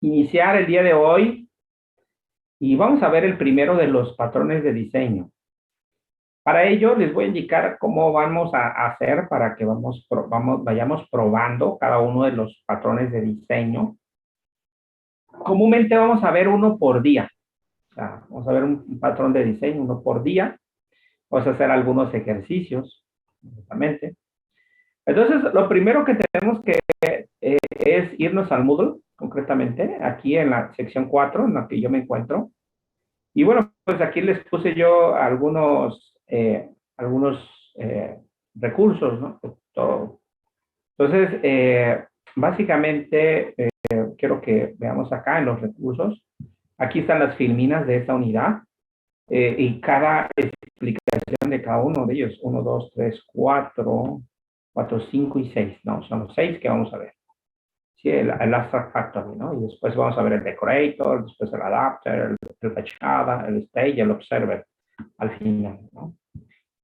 iniciar el día de hoy y vamos a ver el primero de los patrones de diseño. Para ello les voy a indicar cómo vamos a hacer para que vayamos probando cada uno de los patrones de diseño. Comúnmente vamos a ver uno por día. O sea, vamos a ver un patrón de diseño, uno por día. Vamos a hacer algunos ejercicios, justamente. Entonces, lo primero que tenemos que es irnos al Moodle, concretamente, aquí en la sección 4, en la que yo me encuentro. Y bueno, pues aquí les puse yo algunos recursos, ¿no? Todo. Entonces, básicamente, quiero que veamos acá en los recursos. Aquí están las filminas de esta unidad y cada explicación de cada uno de ellos. 1, 2, 3, 4, 5 y 6. No, son los 6 que vamos a ver. Sí, el abstract factory, ¿no? Y después vamos a ver el decorator, después el adapter, el fachada, el stage y el observer al final, ¿no?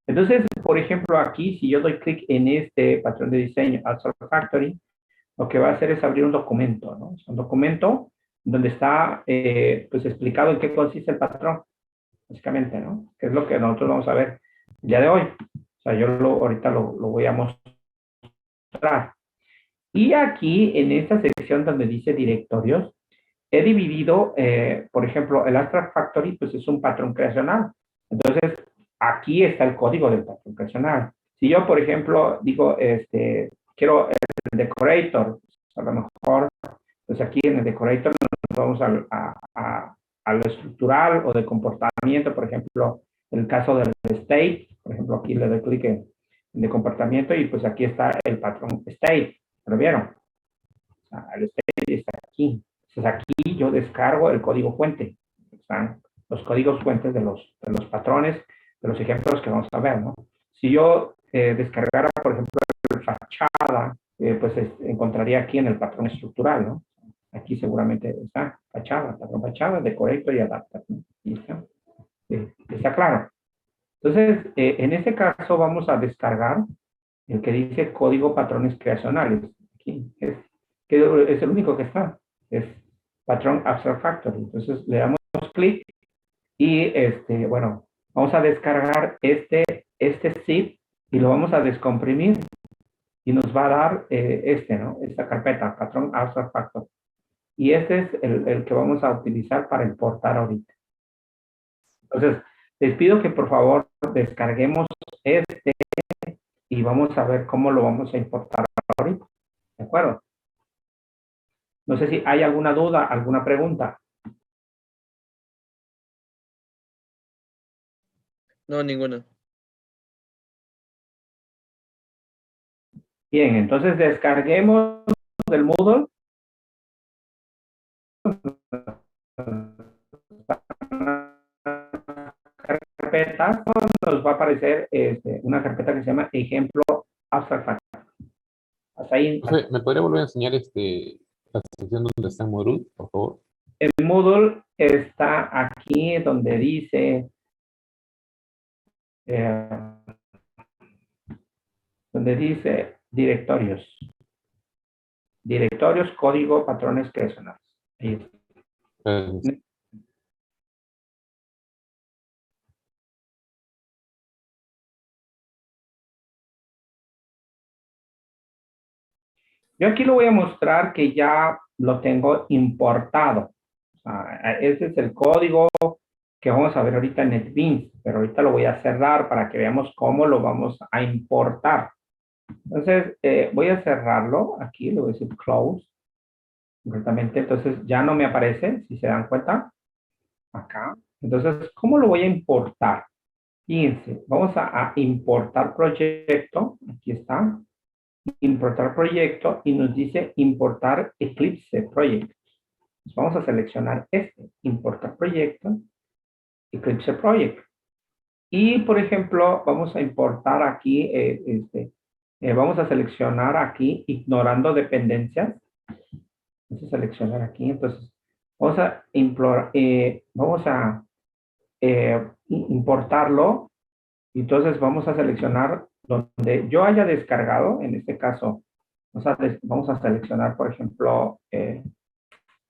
Entonces, por ejemplo, aquí, si yo doy clic en este patrón de diseño, abstract factory, lo que va a hacer es abrir un documento, ¿no? Es un documento donde está, pues, explicado en qué consiste el patrón, básicamente, ¿no? Que es lo que nosotros vamos a ver el día de hoy. O sea, yo ahorita lo voy a mostrar. Y aquí, en esta sección donde dice directorios, he dividido, por ejemplo, el Abstract Factory, pues es un patrón creacional. Entonces, aquí está el código del patrón creacional. Si yo, por ejemplo, digo, quiero el decorator, a lo mejor, pues aquí en el decorator nos vamos a lo estructural o de comportamiento, por ejemplo, en el caso del state, por ejemplo, aquí le doy clic en de comportamiento y pues aquí está el patrón state. ¿Lo vieron? O sea, el state está aquí. Entonces aquí yo descargo el código fuente. Están los códigos fuentes de los patrones, de los ejemplos que vamos a ver, ¿no? Si yo descargara, por ejemplo, el fachada, pues encontraría aquí en el patrón estructural, ¿no? Aquí seguramente está fachada, patrón fachada, decorator y adapter, ¿no? ¿Y está? ¿Está claro? Entonces, en este caso vamos a descargar el que dice código patrones creacionales. Aquí que es el único que está. Es patrón abstract factory. Entonces le damos clic y bueno, vamos a descargar este zip y lo vamos a descomprimir y nos va a dar ¿no? Esta carpeta, patrón abstract factory. Y este es el que vamos a utilizar para importar ahorita. Entonces, les pido que por favor descarguemos este y vamos a ver cómo lo vamos a importar ahorita. ¿De acuerdo? No sé si hay alguna duda, alguna pregunta. No, ninguna. Bien, entonces descarguemos del Moodle. Carpeta, nos va a aparecer una carpeta que se llama ejemplo abstract factor. Hasta ahí. ¿Me podría volver a enseñar la sección donde está Moodle, por favor? El Moodle está aquí donde dice directorios. Directorios, código, patrones creacionales. Ahí está. Yo aquí lo voy a mostrar que ya lo tengo importado. Ese es el código que vamos a ver ahorita en NetBeans, pero ahorita lo voy a cerrar para que veamos cómo lo vamos a importar. Entonces, voy a cerrarlo. Aquí le voy a decir close. Concretamente, entonces ya no me aparece, si se dan cuenta. Acá. Entonces, ¿cómo lo voy a importar? Fíjense, vamos a importar proyecto. Aquí está. Importar proyecto y nos dice importar Eclipse Project. Pues vamos a seleccionar importar proyecto, Eclipse Project. Y, por ejemplo, vamos a importar aquí, vamos a seleccionar aquí, ignorando dependencias. Vamos a seleccionar aquí, entonces, vamos a importarlo. Entonces, vamos a seleccionar donde yo haya descargado, en este caso, vamos a seleccionar, por ejemplo,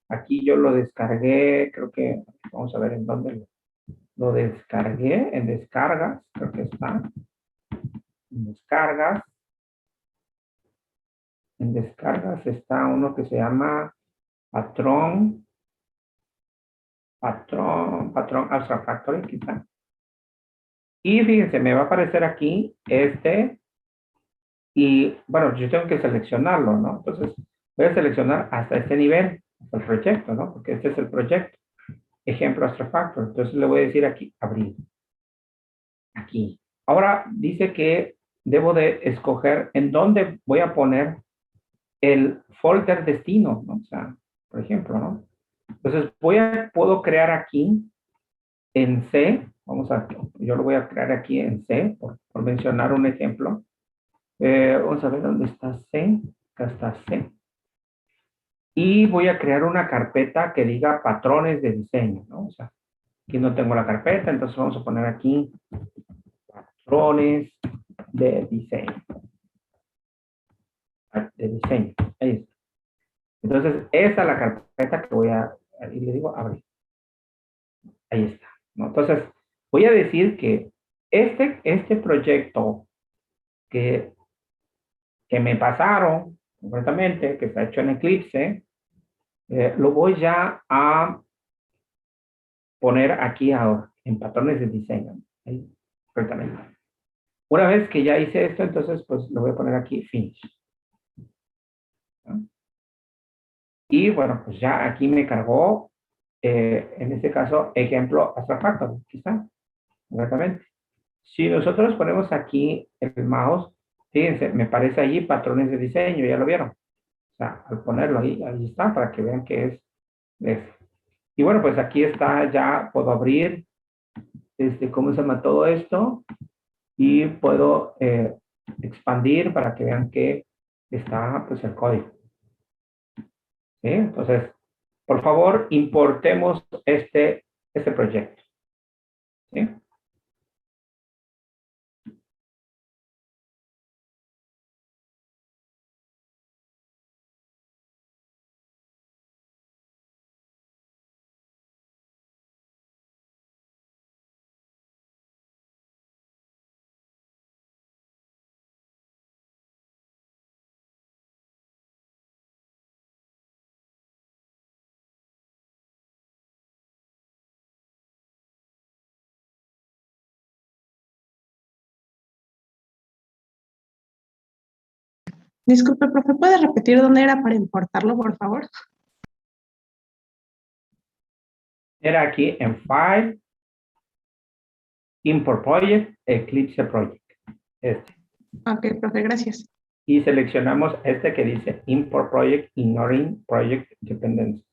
Aquí yo lo descargué, creo que, vamos a ver en dónde lo descargué, en descargas, creo que está. En descargas. En descargas está uno que se llama patrón Abstract Factory, quizá. Y fíjense, me va a aparecer aquí y bueno, yo tengo que seleccionarlo, ¿no? Entonces, voy a seleccionar hasta este nivel, hasta el proyecto, ¿no? Porque este es el proyecto. Ejemplo Abstract Factory. Entonces le voy a decir aquí, abrir. Aquí. Ahora dice que debo de escoger en dónde voy a poner el folder destino, ¿no? O sea, por ejemplo, ¿no? Entonces puedo crear aquí en C, yo lo voy a crear aquí en C, por mencionar un ejemplo. Vamos a ver dónde está C, acá está C. Y voy a crear una carpeta que diga patrones de diseño, ¿no? O sea, aquí no tengo la carpeta, entonces vamos a poner aquí patrones de diseño. Ahí está. Entonces, esa es la carpeta que voy a, y le digo abrir. Ahí está, ¿no? Entonces, voy a decir que este proyecto que me pasaron completamente, que está hecho en Eclipse, lo voy ya a poner aquí ahora, en patrones de diseño. Ahí, completamente. Una vez que ya hice esto, entonces, pues lo voy a poner aquí, finish. ¿No? Y bueno, pues ya aquí me cargó, en este caso, ejemplo Abstract Factory, quizá, completamente. Si nosotros ponemos aquí el mouse, fíjense, me parece allí patrones de diseño, ya lo vieron. O sea, al ponerlo ahí está, para que vean que es. Y bueno, pues aquí está, ya puedo abrir, ¿cómo se llama todo esto? Y puedo expandir para que vean que está, pues, el código. ¿Sí? Entonces, por favor, importemos este proyecto. ¿Sí? Disculpe, profe, ¿puede repetir dónde era para importarlo, por favor? Era aquí en File, Import Project, Eclipse Project. Ok, profe, gracias. Y seleccionamos este que dice Import Project, Ignoring Project Dependency.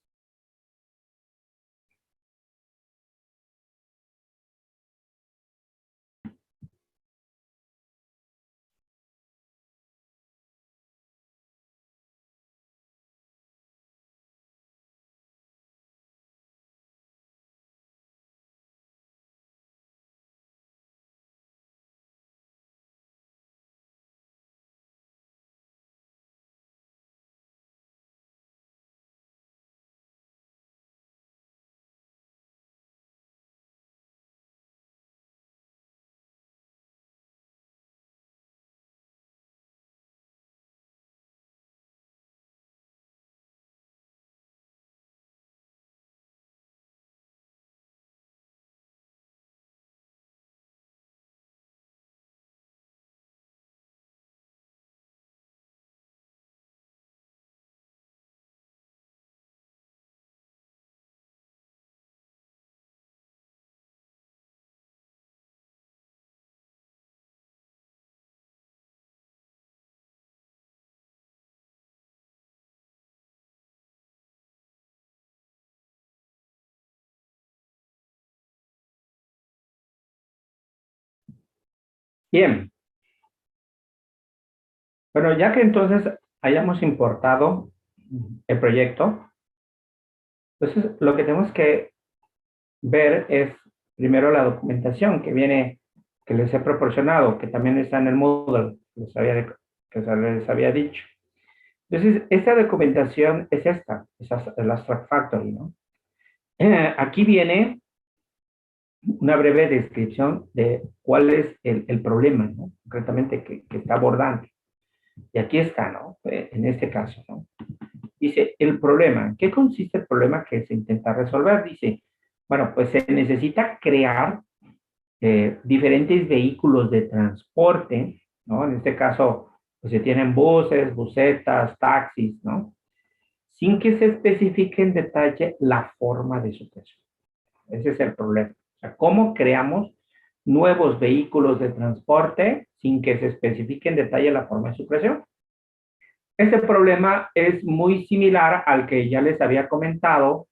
Bien. Bueno, ya que entonces hayamos importado el proyecto, entonces lo que tenemos que ver es primero la documentación que les he proporcionado, que también está en el Moodle, que les había dicho. Entonces, esta documentación es esta, es el Abstract Factory, ¿no? Aquí viene una breve descripción de cuál es el problema, ¿no? Concretamente que está abordando. Y aquí está, ¿no? En este caso, ¿no? Dice, el problema, ¿en qué consiste el problema que se intenta resolver? Dice, bueno, pues se necesita crear diferentes vehículos de transporte, ¿no? En este caso, pues se tienen buses, busetas, taxis, ¿no? Sin que se especifique en detalle la forma de su creación. Ese es el problema. O sea, ¿cómo creamos nuevos vehículos de transporte sin que se especifique en detalle la forma de su creación? Este problema es muy similar al que ya les había comentado,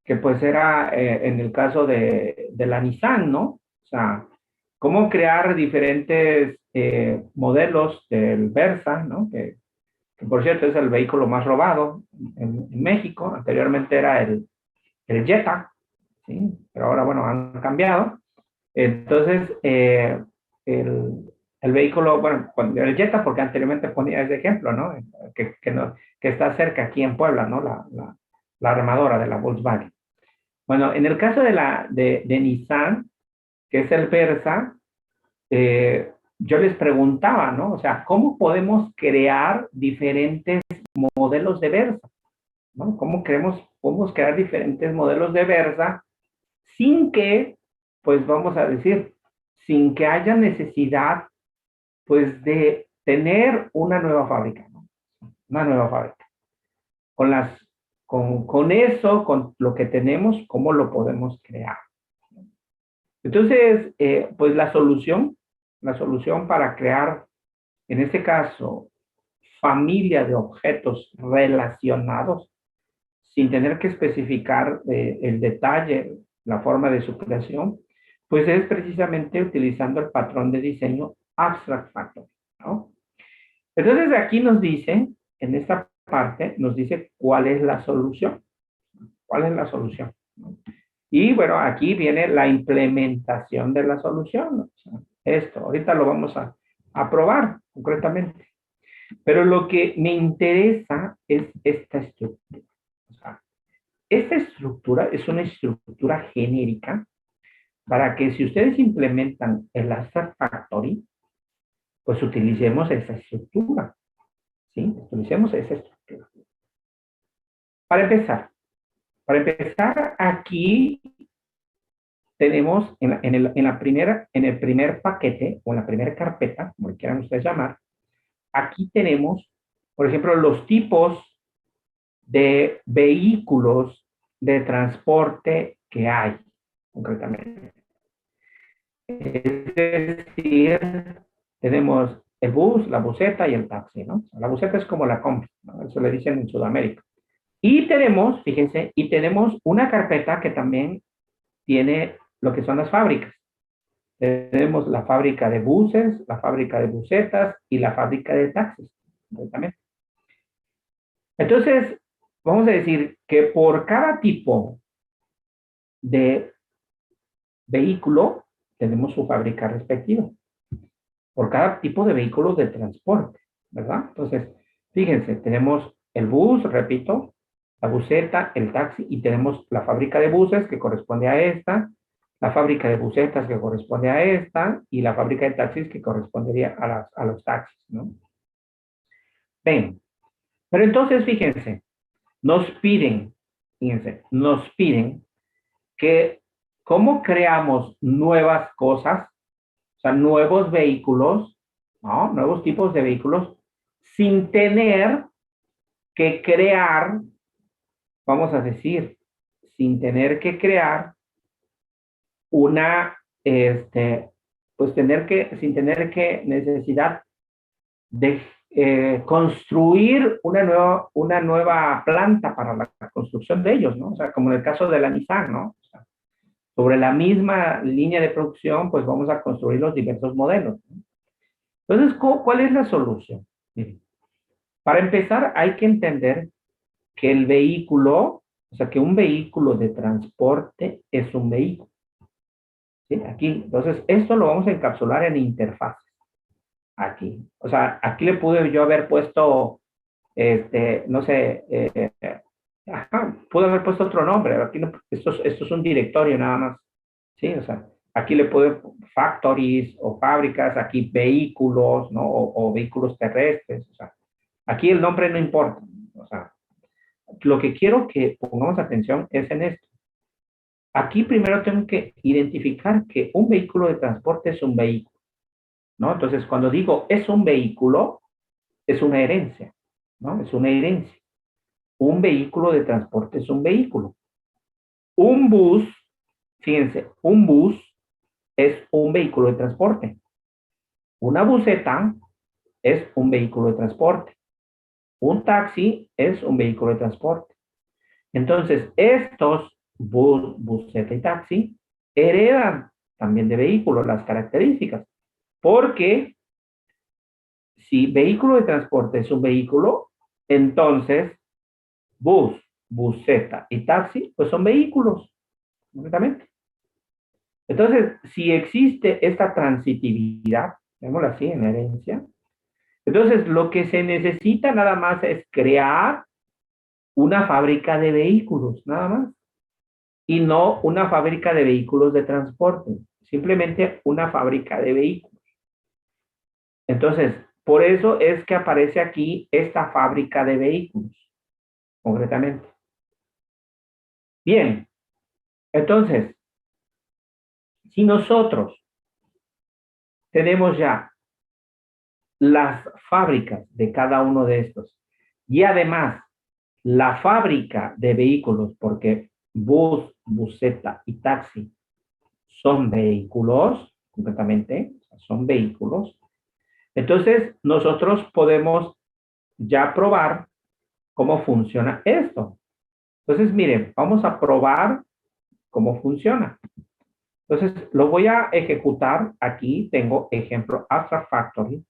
que pues era en el caso de la Nissan, ¿no? O sea, cómo crear diferentes modelos del Versa, ¿no? Que por cierto es el vehículo más robado en México. Anteriormente era el Jetta, ¿sí? Pero ahora, bueno, han cambiado. Entonces, el, el vehículo, bueno, el Jetta, porque anteriormente ponía ese ejemplo, ¿no? No, que está cerca aquí en Puebla, ¿no? La armadora de la Volkswagen. Bueno, en el caso de Nissan, que es el Versa, yo les preguntaba, ¿no? O sea, ¿cómo podemos crear diferentes modelos de Versa? ¿No? ¿Cómo podemos crear diferentes modelos de Versa sin que, pues vamos a decir, sin que haya necesidad, pues de tener una nueva fábrica, ¿no? Una nueva fábrica. Con con eso, con lo que tenemos, ¿cómo lo podemos crear? Entonces, pues la solución para crear, en este caso, familia de objetos relacionados, sin tener que especificar el detalle, la forma de su creación, pues es precisamente utilizando el patrón de diseño Abstract Factory, ¿no? Entonces aquí nos dice, en esta parte, nos dice cuál es la solución. ¿Cuál es la solución? ¿No? Y bueno, aquí viene la implementación de la solución. O sea, esto, ahorita lo vamos a probar concretamente. Pero lo que me interesa es esta estructura. O sea, esta estructura es una estructura genérica para que si ustedes implementan el Abstract Factory, pues utilicemos esa estructura. ¿Sí? Utilicemos esa estructura. Para empezar aquí tenemos en el primer paquete o en la primera carpeta, como quieran ustedes llamar, aquí tenemos, por ejemplo, los tipos de vehículos de transporte que hay, concretamente. Es decir, tenemos el bus, la buseta y el taxi, ¿no? La buseta es como la combi, ¿no? Eso le dicen en Sudamérica. Y tenemos, fíjense, y tenemos una carpeta que también tiene lo que son las fábricas. Tenemos la fábrica de buses, la fábrica de busetas y la fábrica de taxis. Entonces, vamos a decir que por cada tipo de vehículo tenemos su fábrica respectiva. Por cada tipo de vehículo de transporte, ¿verdad? Entonces, fíjense, tenemos el bus, repito, la buseta, el taxi, y tenemos la fábrica de buses que corresponde a esta, la fábrica de busetas que corresponde a esta, y la fábrica de taxis que correspondería a los taxis, ¿no? Ven, pero entonces fíjense, fíjense, nos piden que cómo creamos nuevas cosas, o sea, nuevos vehículos, ¿no? Nuevos tipos de vehículos, sin tener que crear, vamos a decir, sin tener que crear una, pues sin tener que necesidad de construir una nueva planta para la construcción de ellos, ¿no? O sea, como en el caso de la Nissan, ¿no? O sea, sobre la misma línea de producción, pues vamos a construir los diversos modelos, ¿no? Entonces, ¿cuál es la solución? Miren, para empezar, hay que entender que el vehículo, o sea, que un vehículo de transporte es un vehículo. ¿Sí? Aquí, entonces, esto lo vamos a encapsular en interfaces. Aquí. O sea, aquí le pude yo haber puesto no sé, ajá, pudo haber puesto otro nombre, aquí no, esto es un directorio nada más, ¿sí? O sea, aquí le puedo factories o fábricas, aquí vehículos, ¿no? O vehículos terrestres, o sea, aquí el nombre no importa, o sea, lo que quiero que pongamos atención es en esto. Aquí primero tengo que identificar que un vehículo de transporte es un vehículo, ¿no? Entonces, cuando digo es un vehículo, es una herencia, ¿no? Es una herencia. Un vehículo de transporte es un vehículo. Un bus, fíjense, un bus es un vehículo de transporte. Una buseta es un vehículo de transporte. Un taxi es un vehículo de transporte. Entonces, estos bus, buseta y taxi heredan también de vehículos las características. Porque si vehículo de transporte es un vehículo, entonces bus, buseta y taxi, pues son vehículos, completamente. Entonces, si existe esta transitividad, veámoslo así en herencia, entonces lo que se necesita nada más es crear una fábrica de vehículos, nada más, y no una fábrica de vehículos de transporte, simplemente una fábrica de vehículos. Entonces, por eso es que aparece aquí esta fábrica de vehículos, concretamente. Bien, entonces, si nosotros tenemos ya las fábricas de cada uno de estos y además la fábrica de vehículos, porque bus, buseta y taxi son vehículos, concretamente, son vehículos, entonces nosotros podemos ya probar cómo funciona esto. Entonces, miren, vamos a probar cómo funciona. Entonces, lo voy a ejecutar. Aquí tengo ejemplo Abstract Factory.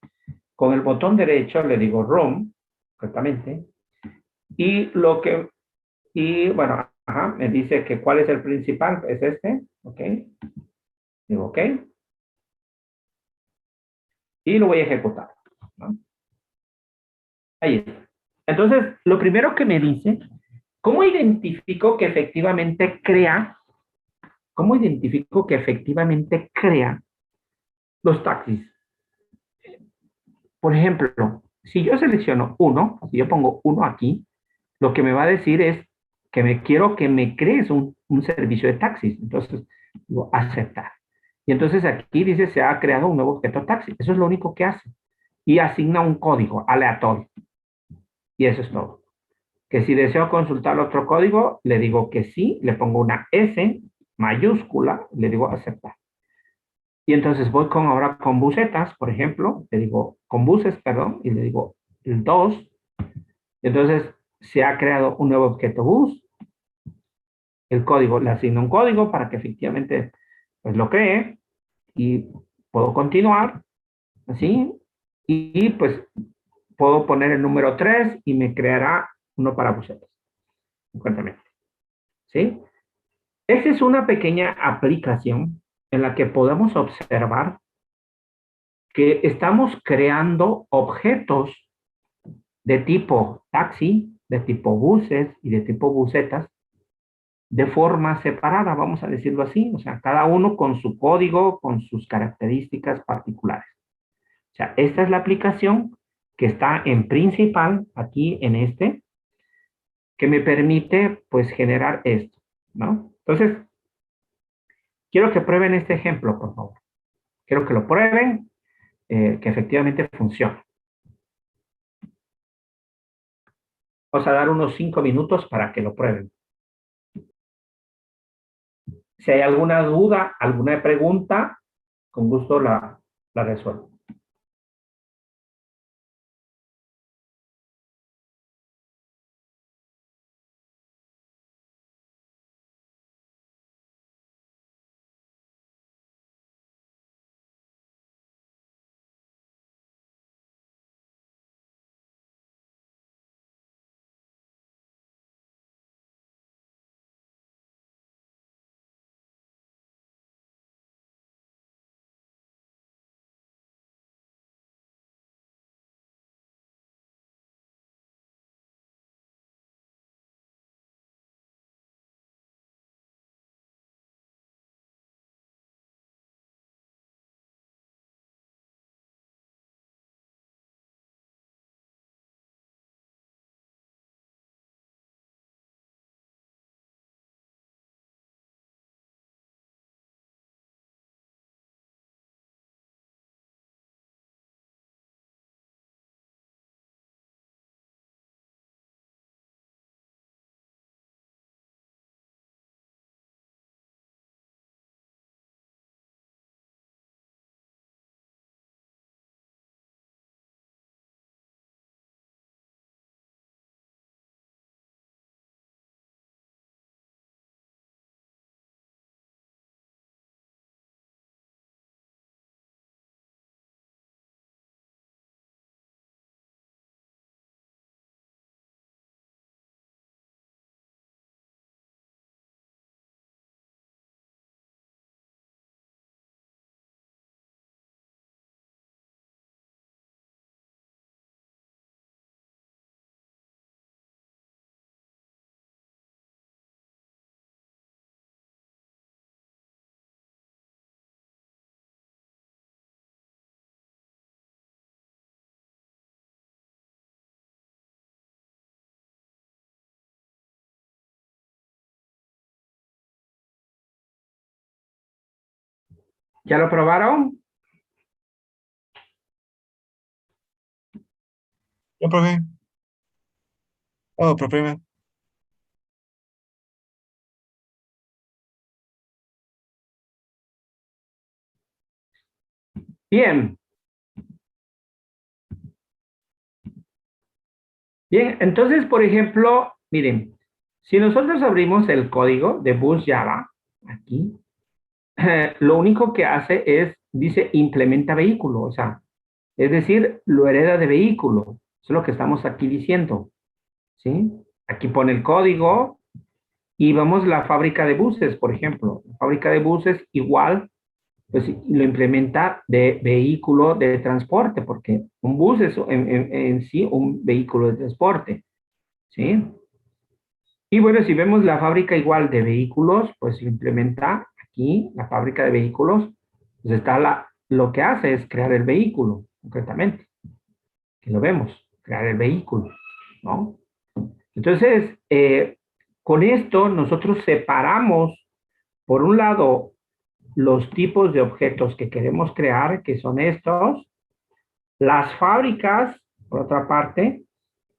Con el botón derecho le digo Run, correctamente. Y lo que, y bueno, ajá, me dice que cuál es el principal, es este, ok. Digo, ok. Y lo voy a ejecutar, ¿no? Ahí está. Entonces, lo primero que me dice, ¿cómo identifico que efectivamente crea, cómo identifico que efectivamente crea los taxis? Por ejemplo, si yo selecciono uno, si yo pongo uno aquí, lo que me va a decir es que me quiero que me crees un servicio de taxis. Entonces, digo, aceptar. Y entonces aquí dice, se ha creado un nuevo objeto taxi. Eso es lo único que hace. Y asigna un código aleatorio. Y eso es todo. Que si deseo consultar otro código, le digo que sí, le pongo una S mayúscula, le digo aceptar. Y entonces voy con ahora con busetas, por ejemplo, le digo con buses, perdón, y le digo el 2. Entonces se ha creado un nuevo objeto bus. El código, le asigno un código para que efectivamente pues lo cree y puedo continuar así y pues puedo poner el número 3 y me creará uno para busetas, concretamente. ¿Sí? Esta es una pequeña aplicación en la que podemos observar que estamos creando objetos de tipo taxi, de tipo buses y de tipo busetas de forma separada, vamos a decirlo así, o sea, cada uno con su código, con sus características particulares. O sea, esta es la aplicación que está en principal aquí en este, que me permite pues generar esto, ¿no? Entonces, quiero que prueben este ejemplo, por favor. Quiero que lo prueben, que efectivamente funciona. Vamos a dar unos 5 minutos para que lo prueben. Si hay alguna duda, alguna pregunta, con gusto la resuelvo. ¿Ya lo probaron? Ya, profe. Oh, profe. Bien. Bien, entonces, por ejemplo, miren, si nosotros abrimos el código de Bus Java, aquí, lo único que hace es, dice, implementa vehículo, o sea, es decir, lo hereda de vehículo. Eso es lo que estamos aquí diciendo, ¿sí? Aquí pone el código y vamos a la fábrica de buses, por ejemplo. La fábrica de buses igual, pues lo implementa de vehículo de transporte, porque un bus es en sí un vehículo de transporte, ¿sí? Y bueno, si vemos la fábrica igual de vehículos, pues lo implementa aquí, la fábrica de vehículos, pues está lo que hace es crear el vehículo, concretamente, que lo vemos, crear el vehículo, ¿no? Entonces, con esto nosotros separamos, por un lado, los tipos de objetos que queremos crear, que son estos, las fábricas, por otra parte,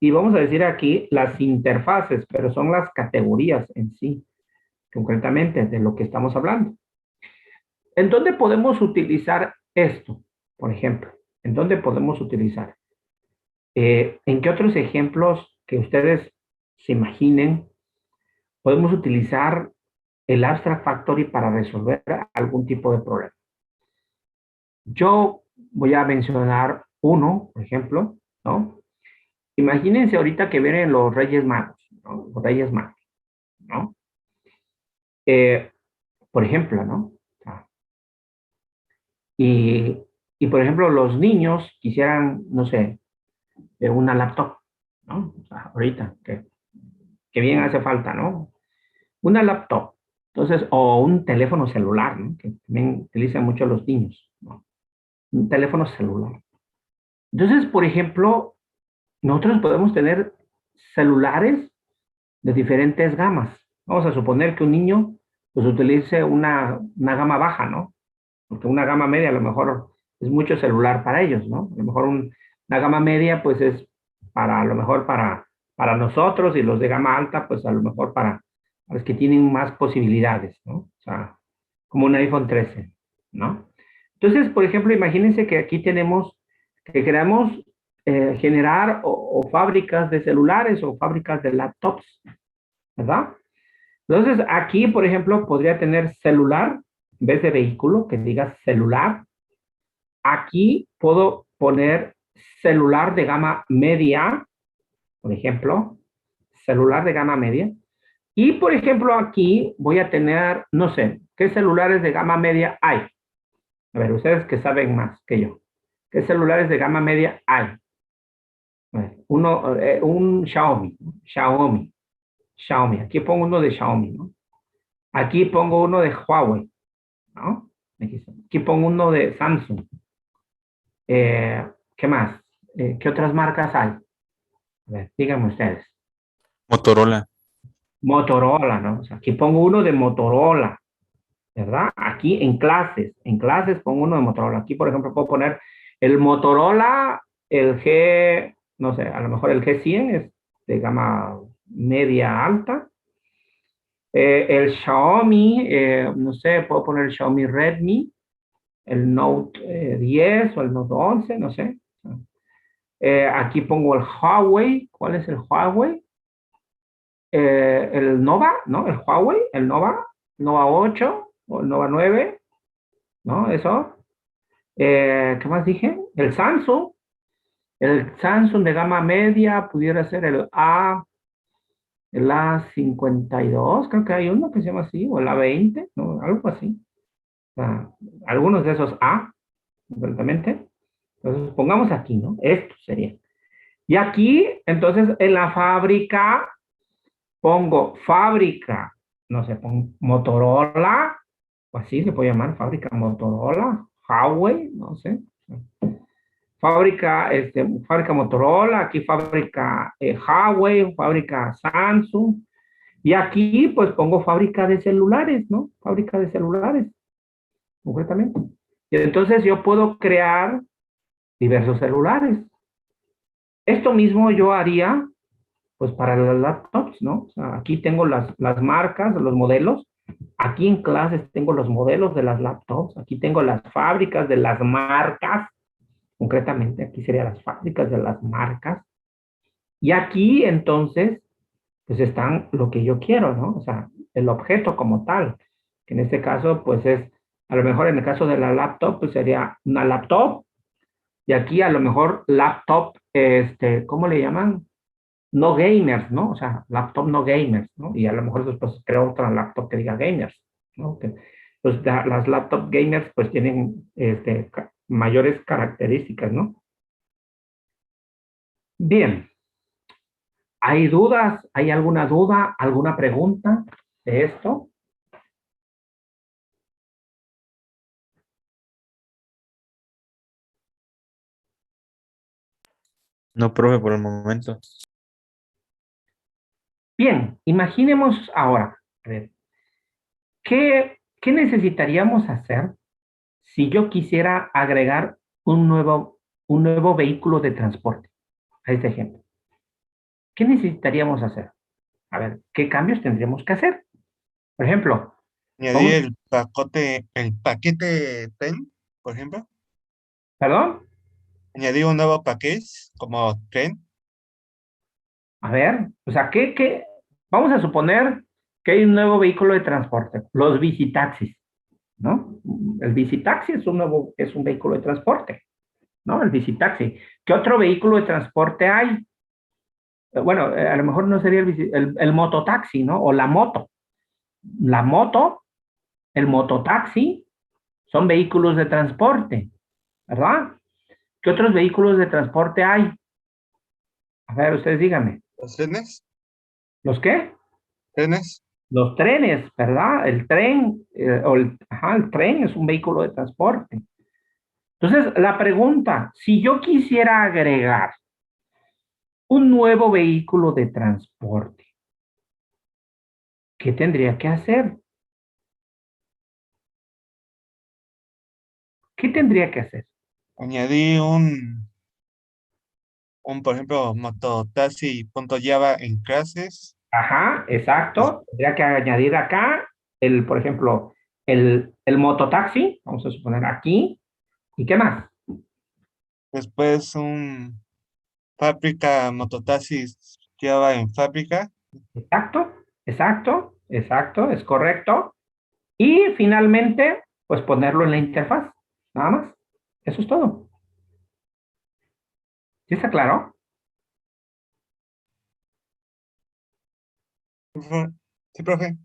y vamos a decir aquí las interfaces, pero son las categorías en sí, concretamente de lo que estamos hablando. ¿En dónde podemos utilizar esto? Por ejemplo, ¿en dónde podemos utilizar? ¿En qué otros ejemplos que ustedes se imaginen podemos utilizar el Abstract Factory para resolver algún tipo de problema? Yo voy a mencionar uno, por ejemplo, ¿no? Imagínense ahorita que vienen los Reyes Magos, ¿no? Los Reyes Magos, ¿no? Por ejemplo, ¿no? Y, y, por ejemplo, los niños quisieran, no sé, una laptop, ¿no? O sea, ahorita, que bien hace falta, ¿no? Una laptop, entonces, o un teléfono celular, ¿no? Que también utilizan mucho los niños, ¿no? Un teléfono celular. Entonces, por ejemplo, nosotros podemos tener celulares de diferentes gamas. Vamos a suponer que un niño pues utilice una gama baja, ¿no? Porque una gama media a lo mejor es mucho celular para ellos, ¿no? A lo mejor una gama media pues es para, a lo mejor para nosotros, y los de gama alta pues a lo mejor para los que tienen más posibilidades, ¿no? O sea, como un iPhone 13, ¿no? Entonces, por ejemplo, imagínense que aquí tenemos, que queremos generar o fábricas de celulares o fábricas de laptops, ¿verdad? Entonces, aquí, por ejemplo, podría tener celular, en vez de vehículo, que diga celular. Aquí puedo poner celular de gama media, por ejemplo, celular de gama media. Y, por ejemplo, aquí voy a tener, no sé, ¿qué celulares de gama media hay? A ver, ustedes que saben más que yo. ¿Qué celulares de gama media hay? Un Xiaomi, Xiaomi, Xiaomi. Aquí pongo uno de Xiaomi, ¿no? Aquí pongo uno de Huawei, ¿no? Aquí pongo uno de Samsung. ¿Qué más? ¿Qué otras marcas hay? A ver, díganme ustedes. Motorola. Motorola, ¿no? O sea, aquí pongo uno de Motorola, ¿verdad? Aquí en clases pongo uno de Motorola. Aquí, por ejemplo, puedo poner el Motorola, el G, no sé, a lo mejor el G100 es de gama media alta. El Xiaomi, no sé, puedo poner el Xiaomi Redmi, el Note 10 o el Note 11, no sé. Aquí pongo el Huawei. ¿Cuál es el Huawei? El Nova, ¿no? El Huawei, el Nova, Nova 8 o el Nova 9, ¿no? Eso. ¿Qué más dije? El Samsung de gama media pudiera ser el A52, creo que hay uno que se llama así, o el A20, ¿no? Algo así. O sea, algunos de esos A, concretamente. Entonces, pongamos aquí, ¿no? Esto sería. Y aquí, entonces, en la fábrica, pongo fábrica, no sé, pongo Motorola, o así se puede llamar, fábrica Motorola, Huawei, no sé. Fábrica Motorola, aquí fábrica Huawei, fábrica Samsung. Y aquí, pues, pongo fábrica de celulares, ¿no? Fábrica de celulares, concretamente. Y entonces yo puedo crear diversos celulares. Esto mismo yo haría, pues, para las laptops, ¿no? O sea, aquí tengo las marcas, los modelos. Aquí en clases tengo los modelos de las laptops. Aquí tengo las fábricas de las marcas. Concretamente, aquí serían las fábricas de las marcas. Y aquí, entonces, pues están lo que yo quiero, ¿no? O sea, el objeto como tal, que en este caso, pues es, a lo mejor en el caso de la laptop, pues sería una laptop, y aquí a lo mejor laptop, ¿cómo le llaman? No gamers, ¿no? O sea, laptop no gamers, ¿no? Y a lo mejor después creo otra laptop que diga gamers, ¿no? Pues las laptop gamers pues tienen mayores características, ¿no? Bien, ¿hay dudas? ¿Hay alguna duda? ¿Alguna pregunta de esto? No, profe, por el momento. Bien, imaginemos ahora, a ver, ¿qué necesitaríamos hacer si yo quisiera agregar un nuevo vehículo de transporte a este ejemplo? ¿Qué necesitaríamos hacer? A ver, ¿qué cambios tendríamos que hacer? Por ejemplo, Añadir vamos, el paquete tren, por ejemplo. perdón, Añadir un nuevo paquete como tren. a ver, o sea, vamos a suponer que hay un nuevo vehículo de transporte, los bicitaxis, ¿no? El bicitaxi es un vehículo de transporte, ¿no? El bicitaxi. ¿Qué otro vehículo de transporte hay? Bueno, a lo mejor no sería el mototaxi, ¿no? O la moto. La moto, el mototaxi, son vehículos de transporte, ¿verdad? ¿Qué otros vehículos de transporte hay? A ver, ustedes díganme. Los trenes. ¿Los qué? Trenes. Los trenes, ¿verdad? El tren, el tren es un vehículo de transporte. Entonces, la pregunta, si yo quisiera agregar un nuevo vehículo de transporte, ¿qué tendría que hacer? ¿Qué tendría que hacer? Añadir por ejemplo, mototaxi.java en clases. Ajá, exacto. Tendría que añadir acá por ejemplo, el mototaxi, vamos a suponer aquí, ¿y qué más? Después un fábrica mototaxis Java en fábrica. Exacto, exacto, exacto, es correcto. Y finalmente, pues ponerlo en la interfaz, nada más. Eso es todo. ¿Sí está claro? Sí, profe.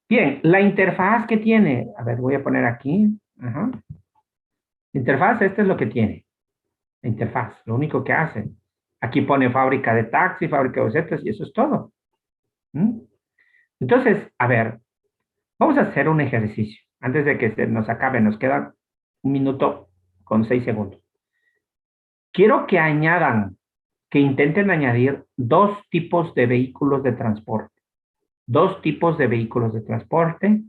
Bien, la interfaz que tiene, a ver, voy a poner aquí. Ajá. Interfaz, este es lo que tiene. La interfaz, lo único que hace. Aquí pone fábrica de taxi, fábrica de bocetos y eso es todo. ¿Mm? Entonces, a ver, vamos a hacer un ejercicio. Antes de que se nos acabe, nos queda 1 minuto con 6 segundos. Quiero que añadan, que intenten añadir dos tipos de vehículos de transporte. Dos tipos de vehículos de transporte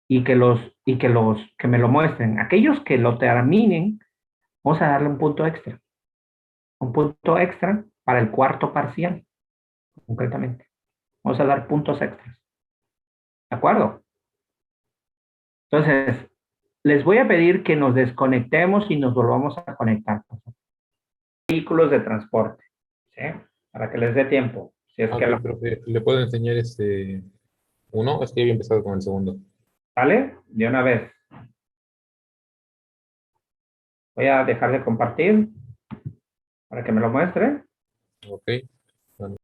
que me lo muestren. Aquellos que lo terminen, vamos a darle un punto extra. Un punto extra para el cuarto parcial, concretamente. Vamos a dar puntos extras. ¿De acuerdo? Entonces, les voy a pedir que nos desconectemos y nos volvamos a conectar. Vehículos de transporte, ¿sí? Para que les dé tiempo. Si es Ok, que lo profe, ¿le puedo enseñar uno? Es que había empezado con el segundo. sale de una vez. Voy a dejar de compartir para que me lo muestre. Ok.